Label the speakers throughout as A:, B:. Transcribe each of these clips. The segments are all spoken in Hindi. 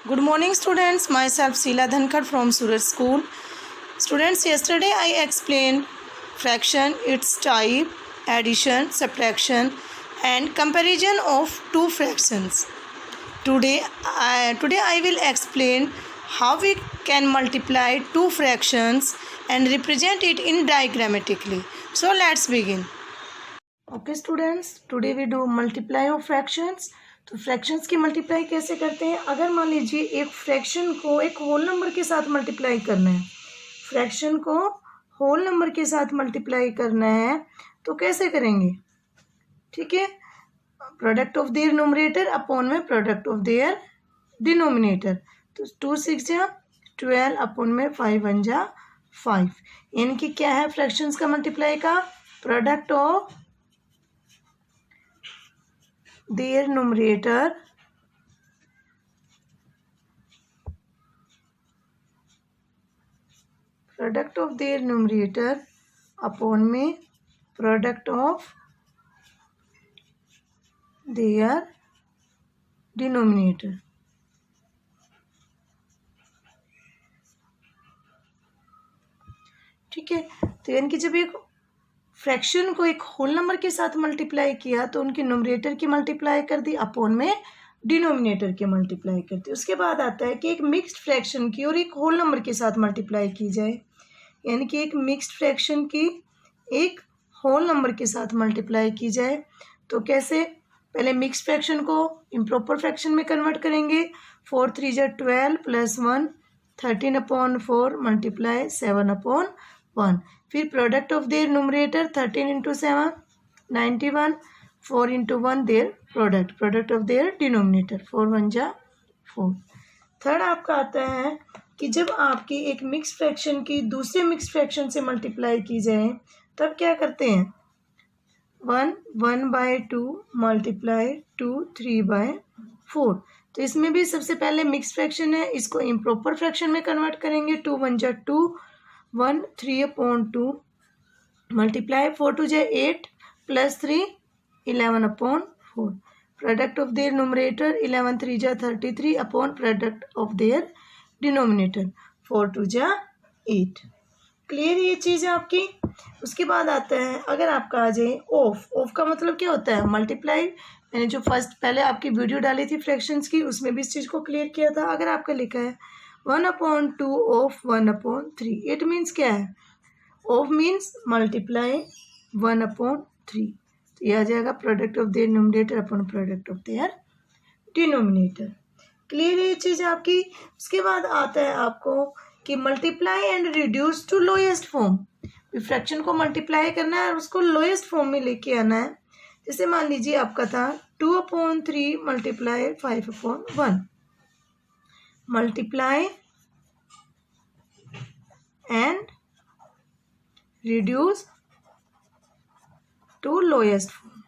A: Good morning students, myself Sheila Dhankar from Surat School. Students, yesterday I explained fraction, its type, addition, subtraction and comparison of two fractions. Today I will explain how we can multiply two fractions and represent it in diagrammatically. So let's begin. Okay students, today we do multiply of fractions. तो फ्रैक्शंस की मल्टीप्लाई कैसे करते हैं? अगर मान लीजिए एक फ्रैक्शन को एक होल नंबर के साथ मल्टीप्लाई करना है, फ्रैक्शन को होल नंबर के साथ मल्टीप्लाई करना है तो कैसे करेंगे? ठीक है, product of their numerator upon में प्रोडक्ट ऑफ देयर डिनोमिनेटर. तो 2 6 जा 12 अपॉन में 5 1 जा 5. यानी कि क्या है फ्रैक्शंस का मल्टीप्लाई का? Product of their numerator product of their numerator upon में product of their denominator. ठीक है, तो यानी कि जब एक फ्रैक्शन को एक होल नंबर के साथ मल्टीप्लाई किया तो उनके न्यूमरेटर की मल्टीप्लाई कर दी अपॉन में डिनोमिनेटर की मल्टीप्लाई कर दी. उसके बाद आता है कि एक मिक्स्ड फ्रैक्शन की और एक होल नंबर के साथ मल्टीप्लाई की जाए. यानी कि एक मिक्स्ड फ्रैक्शन की एक होल नंबर के साथ मल्टीप्लाई की जाए तो कैसे? पहले मिक्स्ड फ्रैक्शन को इम्प्रॉपर फ्रैक्शन में कन्वर्ट करेंगे. 4 3 जा 12 प्लस 1 13 अपॉन 4 मल्टीप्लाई 7 अपॉन 1. फिर product of their numerator 13 into 7 91 4 into 1 their product of their denominator 4 1 जा 4. थर्ड आपका आता है कि जब आपकी एक मिक्स फ्रैक्शन की दूसरे मिक्स फ्रैक्शन से मल्टीप्लाई की जाए तब क्या करते हैं? 1/2 मल्टीप्लाई 2 3/4. तो इसमें भी सबसे पहले मिक्स फ्रैक्शन है, इसको इम्प्रॉपर फ्रैक्शन में कन्वर्ट करेंगे. 2 1 जा 2 1 3 अपॉन 2 मल्टीप्लाई 4 2 जा 8 plus 3 11 upon 4. Product of their numerator 11 3 जा 33 upon product of their denominator 4 2 जा 8. क्लियर ये चीज़ है आपकी. उसके बाद आता है अगर आपका आ जाए ऑफ का मतलब क्या होता है? मल्टीप्लाई. मैंने जो फर्स्ट पहले आपकी वीडियो डाली थी फ्रैक्शंस की उसमें भी इस चीज़ को क्लियर किया था. अगर आपका लिखा है 1/2 ऑफ 1/3, इट मीन्स क्या है? Of means multiply 1/3. तो यह आ जाएगा product of their numerator upon product of their denominator. Clear है ये चीज़ आपकी. उसके बाद आता है आपको कि multiply and reduce to lowest form. Fraction को मल्टीप्लाई करना है और उसको लोएस्ट फॉर्म में लेके आना है. जैसे मान लीजिए आपका था 2/3 multiply 5/1 multiply and reduce to lowest form.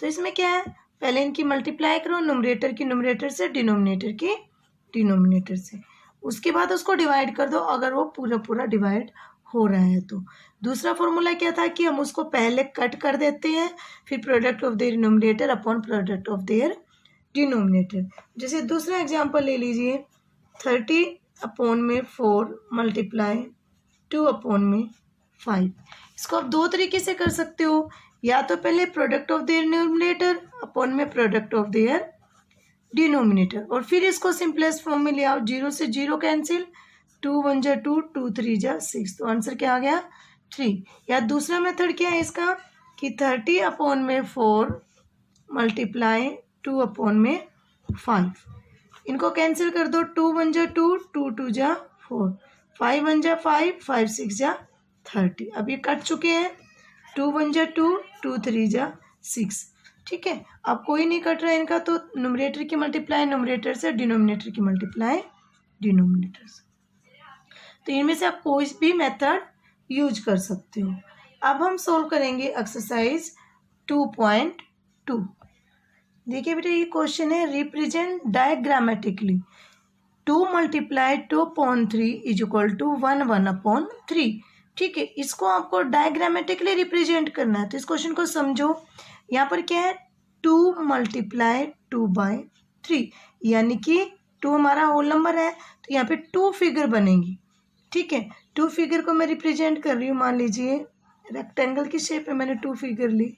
A: तो इसमें क्या है? पहले इनकी मल्टीप्लाई करो न्यूमरेटर की न्यूमरेटर से, डिनोमिनेटर की डिनोमिनेटर से. उसके बाद उसको डिवाइड कर दो अगर वो पूरा डिवाइड हो रहा है तो. दूसरा फॉर्मूला क्या था कि हम उसको पहले कट कर देते हैं फिर product of their numerator upon product of their denominator. जैसे दूसरा एग्जांपल ले लीजिए 30 अपॉन में 4 मल्टीप्लाई 2 अपॉन में 5. इसको आप दो तरीके से कर सकते हो. या तो पहले product of their numerator upon में प्रोडक्ट ऑफ देयर डिनोमिनेटर और फिर इसको सिंपलेस्ट फॉर्म में ले आओ. 0 से 0 कैंसिल 2 1 जा 2 2 3 जा 6. तो आंसर क्या आ गया? 3. या दूसरा मेथड क्या है इसका कि 30 अपॉन में 4 मल्टीप्लाई 2 अपॉन में 5. इनको कैंसिल कर दो. 2 1 जा 2 2 2 जा 4 5 1 जा 5 5 6 जा 30. अब ये कट चुके हैं. 2 1 जा 2 2 3 जा 6. ठीक है, अब कोई नहीं कट रहा है इनका तो न्यूमरेटर की मल्टीप्लाई न्यूमरेटर से, डिनोमिनेटर की मल्टीप्लाई डिनोमिनेटर से. तो इनमें से आप कोई भी मेथड यूज कर सकते हो. अब हम सोल्व करेंगे एक्सरसाइज 2.2. देखिए बेटा ये क्वेश्चन है represent diagrammatically 2 multiply 2/3 is equal to 1 1/3. ठीक है, इसको आपको डायग्रामेटिकली रिप्रेजेंट करना है. तो इस क्वेश्चन को समझो. यहाँ पर क्या है 2 मल्टीप्लाई 2/3, यानी कि 2 हमारा होल नंबर है तो यहाँ पे 2 फिगर बनेंगी। ठीक है, 2 फिगर को मैं रिप्रेजेंट कर रही हूँ, मान लीजिए रेक्टेंगल की शेप में मैंने 2 फिगर ली।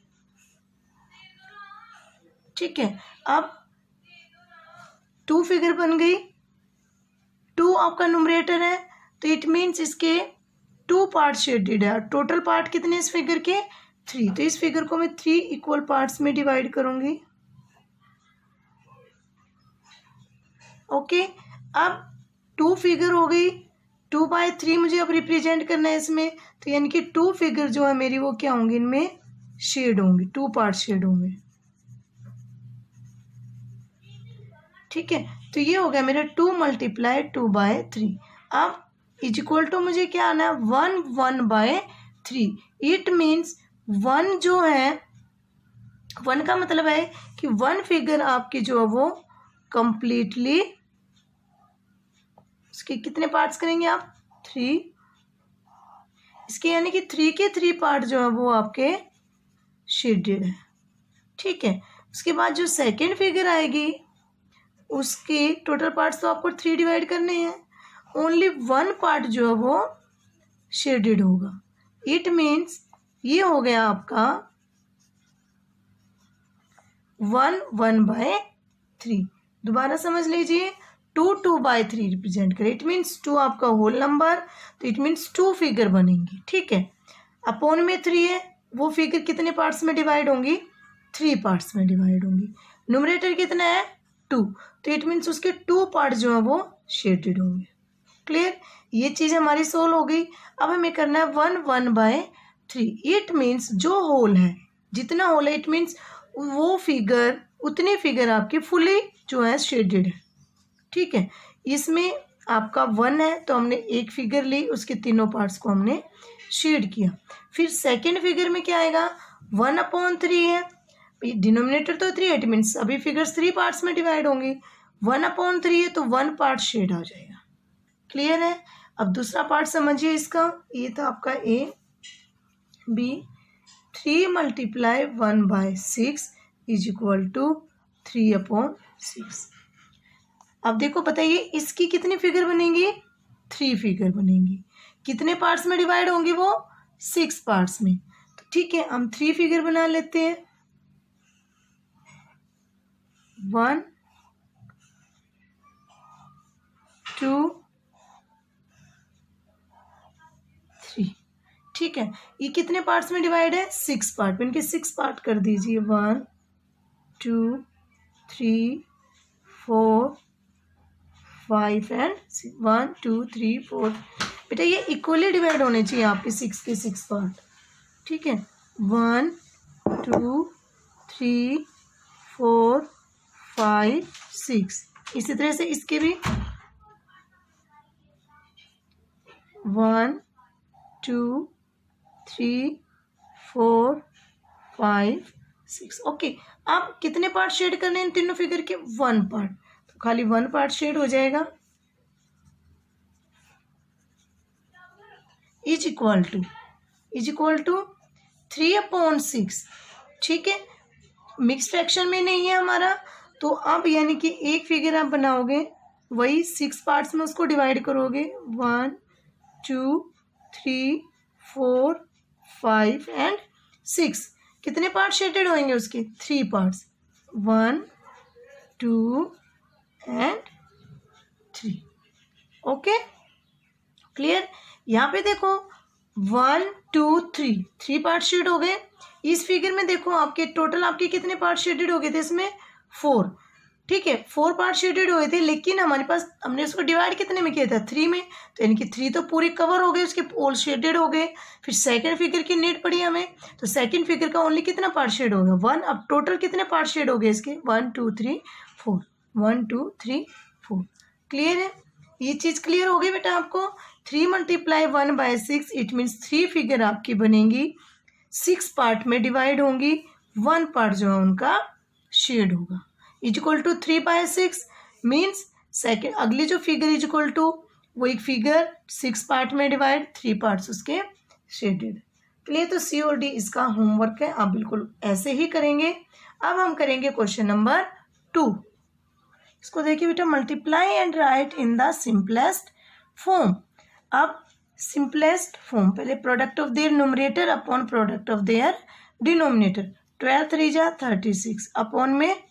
A: ठीक है, अब 2 फिगर बन गई, 2 आपका न्यूमरेटर है तो इट मीन्स इसके 2 पार्ट शेडेड है। टोटल पार्ट कितने इस फिगर के? 3। तो इस फिगर को मैं 3 इक्वल पार्ट्स में डिवाइड करूंगी। ओके, अब 2 फिगर हो गई, 2/3 मुझे अब रिप्रेजेंट करना है इसमें, तो यानी कि 2 फिगर जो है मेरी वो क्या होंगी, इनमें शेड होंगे, 2 पार्ट शेड होंगे। ठीक है, तो ये हो गया मेरा 2 मल्टीप्लाई 2/3। अब इज इक्वल टू मुझे क्या आना है, 1 1/3। इट मीन्स 1 जो है, 1 का मतलब है कि 1 फिगर आपकी जो है वो कंप्लीटली, इसके कितने पार्ट्स करेंगे आप, 3। इसके यानी कि 3 के 3 पार्ट जो है वो आपके शेडेड है। ठीक है, उसके बाद जो सेकेंड फिगर आएगी उसके टोटल पार्ट्स तो आपको 3 डिवाइड करने हैं, ओनली 1 पार्ट जो है वो शेडेड होगा। इट मीन्स ये हो गया आपका 1 1/3। दोबारा समझ लीजिए, 2 2/3 रिप्रेजेंट करे, इट मीन्स 2 आपका होल नंबर, तो इट मीन्स 2 फिगर बनेंगी। ठीक है, अपॉन में 3 है, वो फिगर कितने पार्ट्स में डिवाइड होंगी, 3 पार्ट्स में डिवाइड होंगी। न्यूमरेटर कितना है, 2, तो इट मीन्स उसके 2 पार्ट जो है वो शेडेड होंगे। क्लियर, ये चीज़ हमारी सोल्व हो गई। अब हमें करना है 1 1/3। इट मीन्स जो होल है, जितना होल है, इट मीन्स वो फिगर, उतनी फिगर आपकी फुली जो है शेडेड है। ठीक है, इसमें आपका 1 है तो हमने एक फिगर ली, उसके तीनों पार्ट्स को हमने शेड किया। फिर सेकेंड फिगर में क्या आएगा, 1/3 है, डिनोमिनेटर तो 3 है, इट मीन्स अभी फिगर्स 3 पार्ट्स में डिवाइड होंगी। 1/3 है तो 1 पार्ट शेड आ जाएगा। क्लियर है, अब दूसरा पार्ट समझिए इसका, ये था आपका A B. 3 multiply 1/6 is equal to 3/6। अब देखो बताइए इसकी कितनी फिगर बनेंगी, 3 फिगर बनेंगी। कितने पार्ट्स में डिवाइड होंगी वो, 6 पार्ट्स में। तो ठीक है, हम 3 फिगर बना लेते हैं, 1 2 3। ठीक है, ये कितने पार्ट्स में डिवाइड है, 6 पार्ट में, इनके 6 पार्ट कर दीजिए, 1 2 3 4 5 एंड 1 2 3 4। बेटा ये इक्वली डिवाइड होने चाहिए आपके 6 के 6 पार्ट। ठीक है, 1 2 3 4 5 6। इसी तरह से इसके भी 1 2 3 4 5 6। ओके, अब कितने पार्ट शेड करने हैं इन तीनों फिगर के, 1 पार्ट, तो खाली 1 पार्ट शेड हो जाएगा। Is equal to 3/6। ठीक है, मिक्स फ्रैक्शन में नहीं है हमारा, तो अब यानी कि एक फिगर आप बनाओगे, वही 6 पार्ट्स में उसको डिवाइड करोगे, 1 2 3 4 5 एंड 6। कितने पार्ट शेडेड होंगे उसके, 3 पार्ट्स, 1 2 एंड 3। Okay, clear. यहाँ पे देखो 1 2 3 पार्ट शेड हो गए। इस फिगर में देखो आपके टोटल आपके कितने पार्ट शेडेड हो गए थे, इसमें 4। ठीक है, 4 पार्ट शेडेड हुए थे, लेकिन हमारे पास, हमने उसको डिवाइड कितने में किया था, 3 में, तो यानी कि 3 तो पूरे कवर हो गए, उसके ऑल शेडेड हो गए। फिर सेकंड फिगर की नीड पड़ी हमें, तो सेकंड फिगर का ओनली कितना पार्ट शेड होगा, 1। अब टोटल कितने पार्ट शेड हो गए इसके, 1 2 3 4, 1 2 3 4। क्लियर है, ये चीज़ क्लियर हो गई बेटा आपको। 3 मल्टीप्लाई 1/6 इट मीन्स 3 फिगर आपकी बनेंगी, 6 पार्ट में डिवाइड होंगी, 1 पार्ट जो है उनका शेड होगा। Is equal to 3/6 means second, अगली जो फिगर इज इक्वल टू, वो एक फिगर 6 पार्ट में डिवाइड, 3 पार्ट्स उसके शेडेड। क्लियर, तो सी और डी इसका होमवर्क है, आप बिल्कुल ऐसे ही करेंगे। अब हम करेंगे क्वेश्चन नंबर 2। इसको देखिए बेटा, multiply and right in the simplest form. अब सिंपलेस्ट फॉर्म, पहले product of their numerator upon product of their denominator. 12 3 जा 36 अपॉन में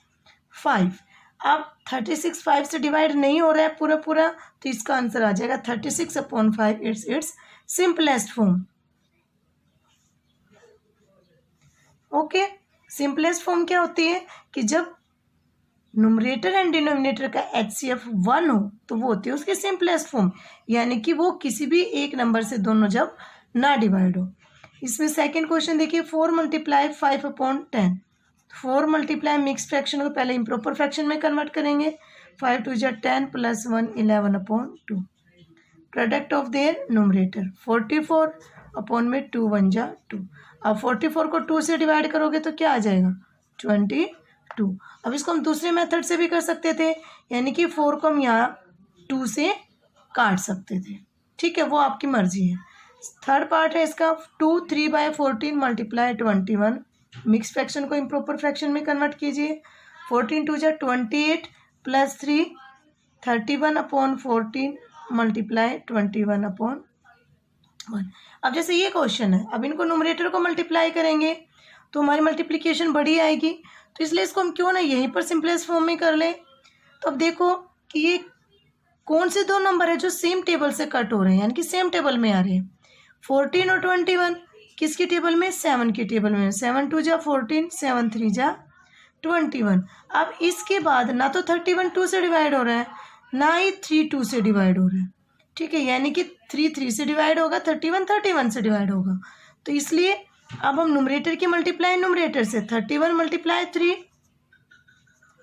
A: 5। अब 36 5 से डिवाइड नहीं हो रहा है पूरा पूरा, तो इसका आंसर आ जाएगा 36 upon 5 it's simplest form. Okay, simplest form क्या होती है कि जब न्यूमरेटर एंड डिनोमिनेटर का HCF 1 हो तो वो होती है उसकी सिंपलेस्ट फॉर्म, यानी कि वो किसी भी एक नंबर से दोनों जब ना डिवाइड हो। इसमें सेकंड क्वेश्चन देखिए, 4 multiply 5 upon 10। 4 multiply mix fraction को पहले इम्प्रॉपर फ्रैक्शन में कन्वर्ट करेंगे। 5 2 जा 10 plus 1 11 upon 2। Product of their numerator 44 upon में 2 1 जा 2। अब 44 को 2 से डिवाइड करोगे तो क्या आ जाएगा 22। अब इसको हम दूसरे मेथड से भी कर सकते थे, यानी कि 4 को हम यहाँ 2 से काट सकते थे, ठीक है, वो आपकी मर्जी है। थर्ड पार्ट है इसका 2 3/14 मल्टीप्लाई 21। मिक्स फ्रैक्शन को इम्प्रॉपर फ्रैक्शन में कन्वर्ट कीजिए। 14 2 जा 28 प्लस 3 31 अपॉन 14 मल्टीप्लाई 21 अपॉन 1। अब जैसे ये क्वेश्चन है, अब इनको न्यूमरेटर को मल्टीप्लाई करेंगे तो हमारी मल्टीप्लिकेशन बड़ी आएगी, तो इसलिए इसको हम क्यों ना यहीं पर सिंपलेस्ट फॉर्म में कर लें। तो अब देखो कि ये कौन से दो नंबर है जो सेम टेबल से कट हो रहे हैं, यानी कि सेम टेबल में आ रहे हैं। 14 और 21 किसकी टेबल में, 7 की टेबल में। 7 2 जा 14 7 3 जा 21। अब इसके बाद ना तो 31 2 से डिवाइड हो रहा है, ना ही 3 2 से डिवाइड हो रहा है, ठीक है, यानी कि 3 3 से डिवाइड होगा, 31 31 से डिवाइड होगा। तो इसलिए अब हम न्यूमरेटर की मल्टीप्लाई न्यूमरेटर से 31 मल्टीप्लाई 3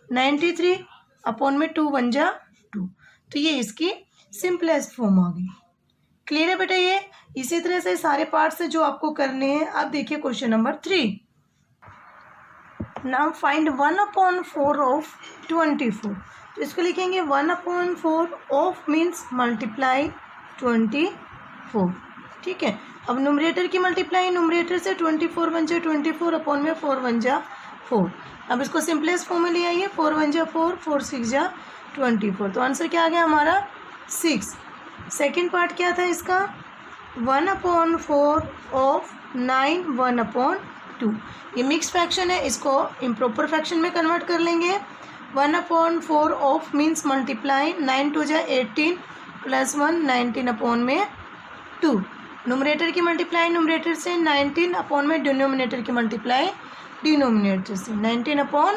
A: 93 अपॉन में 2 1 जा 2। तो ये इसकी सिंपलेस्ट फॉर्म आ गई। क्लियर है बेटा ये। इसी तरह से सारे पार्ट्स से जो आपको करने हैं। अब देखिए question number 3। Now find 1/4 of 24। तो इसको लिखेंगे 1/4 ऑफ मीन्स मल्टीप्लाई 24, ठीक है। अब न्यूमरेटर की मल्टीप्लाई न्यूमरेटर से 24 1 जा 24 अपॉन में 4 1 जा 4। अब इसको सिंपलेस्ट फॉर्म में ले आइए, 4 1 जा 4 4 6 जा 24। तो आंसर क्या आ गया हमारा 6। सेकेंड पार्ट क्या था इसका, 1/4 ऑफ 9 1/2। ये मिक्स फ्रैक्शन है, इसको इम्प्रॉपर फ्रैक्शन में कन्वर्ट कर लेंगे। 1/4 ऑफ मीन्स मल्टीप्लाई 9 2 जा 18 प्लस 1 19 अपॉन में 2। न्यूमरेटर की मल्टीप्लाई न्यूमरेटर से 19 अपॉन में डिनोमिनेटर की मल्टीप्लाई डिनोमिनेटर से 19 अपॉन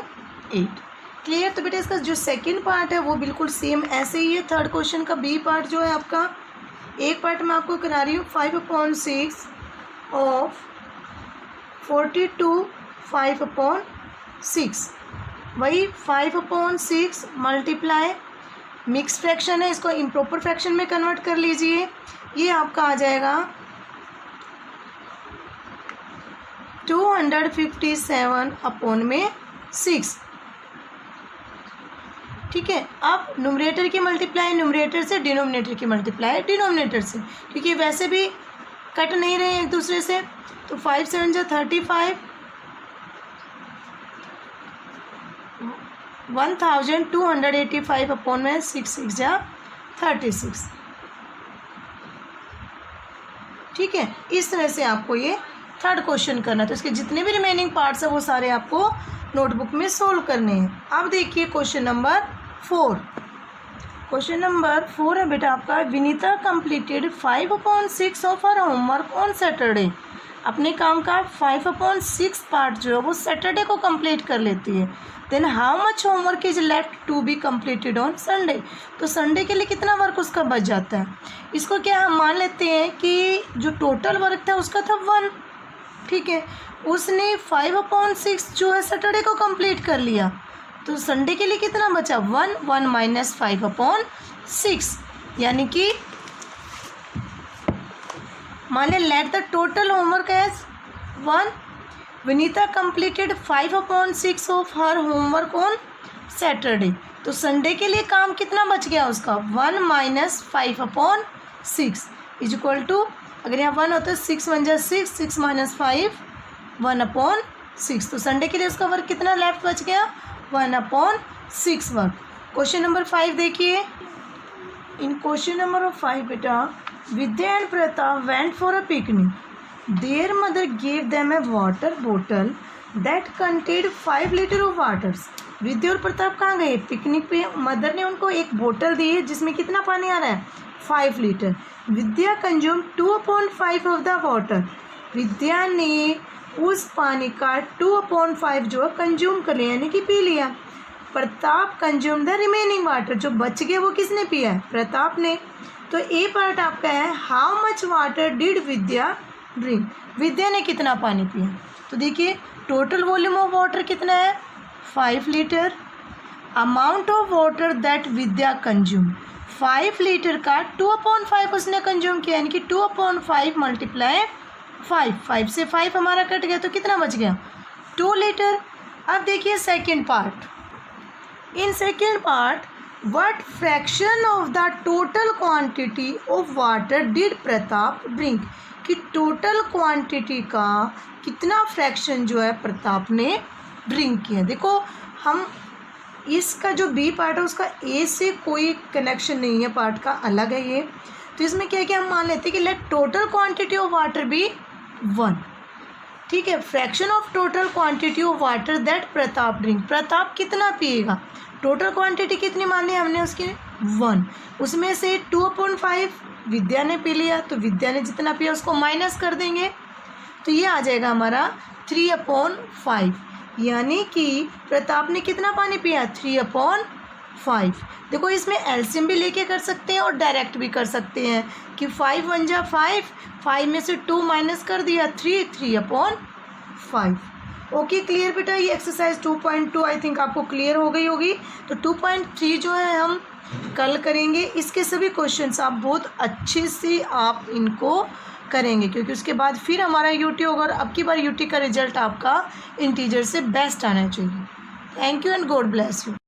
A: 8। क्लियर। तो बेटा इसका जो सेकंड पार्ट है वो बिल्कुल सेम ऐसे ही है। थर्ड क्वेश्चन का बी पार्ट जो है आपका, एक पार्ट मैं आपको करा रही हूँ 5/6 ऑफ 42 5/6। वही 5/6 मल्टीप्लाई मिक्स फ्रैक्शन है, इसको इम्प्रॉपर फ्रैक्शन में कन्वर्ट कर लीजिए। ये आपका आ जाएगा 257 अपॉन में 6, ठीक है। अब न्यूमरेटर की मल्टीप्लाई न्यूमरेटर से, डिनोमिनेटर की मल्टीप्लाई डिनोमिनेटर से, क्योंकि वैसे भी कट नहीं रहे हैं एक दूसरे से। तो 5 7 जा 35 1285 अपॉन में 6 6 जा 36, ठीक है। इस तरह से आपको ये थर्ड क्वेश्चन करना है। तो इसके जितने भी रिमेनिंग पार्ट्स है वो सारे आपको नोटबुक में सोल्व करने हैं। अब देखिए क्वेश्चन नंबर 4। क्वेश्चन नंबर 4 है बेटा आपका, Vinita completed 5/6 of her homework on Saturday. अपने काम का 5/6 पार्ट जो है वो सैटरडे को कंप्लीट कर लेती है। Then how much homework is left to be completed on Sunday. तो संडे के लिए कितना वर्क उसका बच जाता है। इसको क्या हम मान लेते हैं कि जो टोटल वर्क था उसका था 1, ठीक है। उसने 5/6 जो है सैटरडे को कंप्लीट कर लिया, तो संडे के लिए कितना बचा 1 1 माइनस 5/6, यानी कि मान लें let the total homework as 1। Vinita completed 5/6 of her homework on Saturday. तो संडे के लिए काम कितना बच गया उसका 1 माइनस 5/6 इज इक्वल टू, अगर यहाँ 1 होता है 6 1 जा 6 6 माइनस 5 1/6। 6, तो संडे के लिए उसका वर्क कितना लेफ्ट बच गया, 1/6 वर्क। क्वेश्चन नंबर 5 देखिए। इन क्वेश्चन नंबर 5 बेटा, Vidya and Pratap went for a picnic. Their mother gave them a water बोतल that contained 5 litre of waters. Vidya और प्रताप कहाँ गए, पिकनिक पे। मदर ने उनको एक बोतल दी है जिसमें कितना पानी आ रहा है, 5 litre. Vidya consume 2/5 of the water. Vidya ने उस पानी का 2/5 जो है कंज्यूम कर लिया, यानी कि पी लिया। Pratap consume the remaining water, जो बच गया वो किसने पिया है, प्रताप ने। तो ए पार्ट आपका है, how much water did Vidya drink. Vidya ने कितना पानी पिया, तो देखिए टोटल वॉल्यूम ऑफ वाटर कितना है, 5 litre. Amount of water that Vidya consume, 5 litre का 2/5 उसने कंज्यूम किया, यानी कि 2/5 मल्टीप्लाई 5 से 5 हमारा कट गया, तो कितना बच गया, 2 लीटर। अब देखिए second part. In second part, what fraction of the total quantity of water did Pratap drink, कि टोटल क्वांटिटी का कितना फ्रैक्शन जो है प्रताप ने ड्रिंक किया। देखो हम इसका जो बी पार्ट है उसका ए से कोई कनेक्शन नहीं है, पार्ट का अलग है ये। तो इसमें क्या है कि हम मान लेते हैं कि let total quantity of water be 1, ठीक है। Fraction of total quantity of water that Pratap drink, Pratap कितना पिएगा, टोटल क्वांटिटी कितनी मानी हमने उसकी 1, उसमें से 2/5 विद्या ने पी लिया, तो विद्या ने जितना पिया उसको माइनस कर देंगे, तो ये आ जाएगा हमारा 3/5, यानी कि प्रताप ने कितना पानी पिया, 3/5। देखो इसमें एलसीएम भी लेके कर सकते हैं और डायरेक्ट भी कर सकते हैं कि 5 1 जा 5 में से 2 माइनस कर दिया, 3/5। ओके क्लियर बेटा, ये एक्सरसाइज 2.2 आई थिंक आपको क्लियर हो गई होगी। तो 2.3 जो है हम कल करेंगे। इसके सभी क्वेश्चंस आप बहुत अच्छे से आप इनको करेंगे, क्योंकि उसके बाद फिर हमारा यूटी होगा और अब की बार यूटी का रिजल्ट आपका इंटीजर से बेस्ट आना चाहिए। Thank you and God bless you.